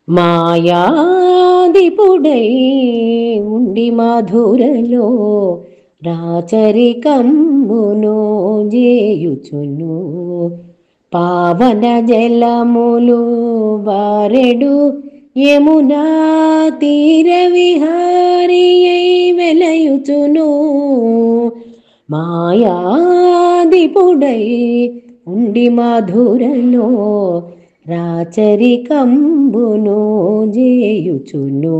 మాయాదిపుడై ఉండి మధురలో రాచరికమ్మును జేయుచును. పావన జలములు బారెడు యమునా తీర విహారియై వెలయుచును. మాయాదిపుడై ఉండి మధురలో రాచరికంబును జేయుచును.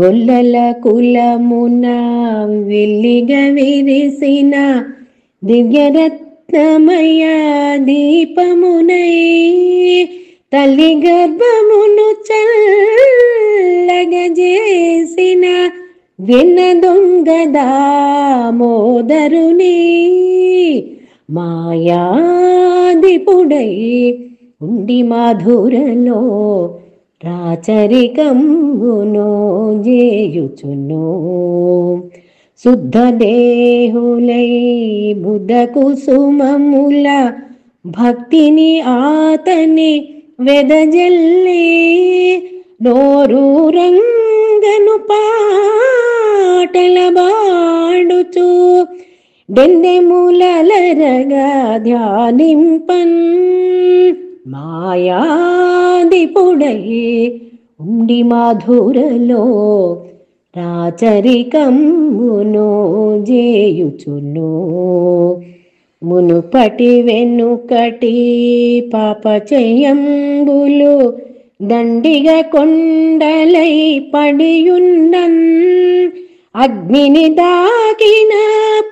గొల్లల కులమున వెల్లిగ విరిసిన దివ్యరత్నమయ దీపమునై తల్లి గర్భమును చల్లగజేసిన వెన్న దొంగ దామోదరుని. మాయాదిపుడై ఉండి మధురలో రాచరికంబును జేయుచును. శుద్ధ దేహులై బుద్ధ కుసుమముల భక్తిని ఆతని వెదజల్లే నోరు రంగను పాటల బాడుచు డెందెములరగా ధ్యానింపన్. మాయాదిపుడై ఉండి మధురలో రాచరికంబును జేయుచును. మునుపటి వెనుకటి పాపచయంబులు దండిగా కొండలై పడియున్నన్. అగ్నిని దాకిన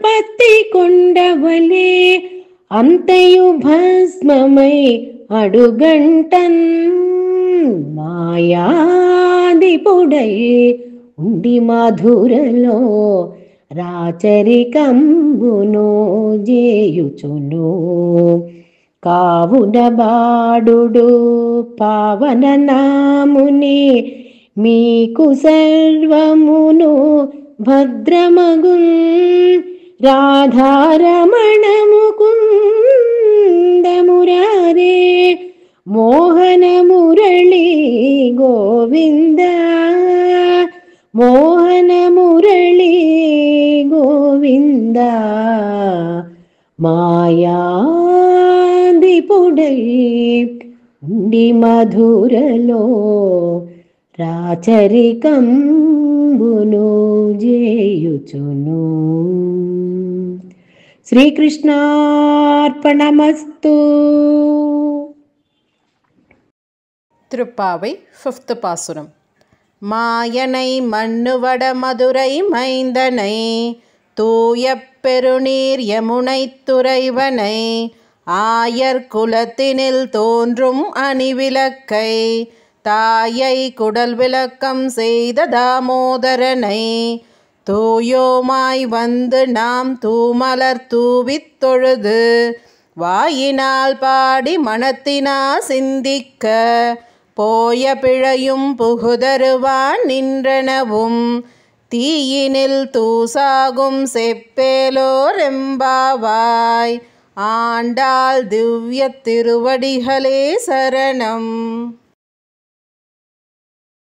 పత్తి కొండవలే అంతయు భస్మమై అడుగంటన్. మాయాదిపుడై ఉండి మధురలో రాచరికంబును జేయుచును. కావున బాడుడు పావన నాముని మీకు సర్వమును భద్రమగున్. రాధారమణము కుందమురారే మోహన మురళి గోవింద. మోహన మురళి గోవింద. మాయాదిపుడై ఉండి మధురలో రాచరికంబును జేయుచును. శ్రీకృష్ణార్పణమస్తు. திருப்பாவை 5th பாசுரம். மாயனை மண்ணுவட மதுரை மைந்தனை தூய பெருநீர் யமுனை துறைவனை ஆயர் குலத்தினில் தோன்றும் அணிவிளக்கை தாயை குடல் விளக்கம் செய்த தாமோதரனை தூயோமாய் வந்து நாம் தூமலர் தூவித் தொழுது வாயினால் பாடி மனத்தினா சிந்திக்க போய பிழையும் புகுதருவான் நின்றனவும் தீயினில் தூசாகும் செப்பேலோரெம்பாவாய். ஆண்டாள் திவ்ய திருவடிகளே சரணம்.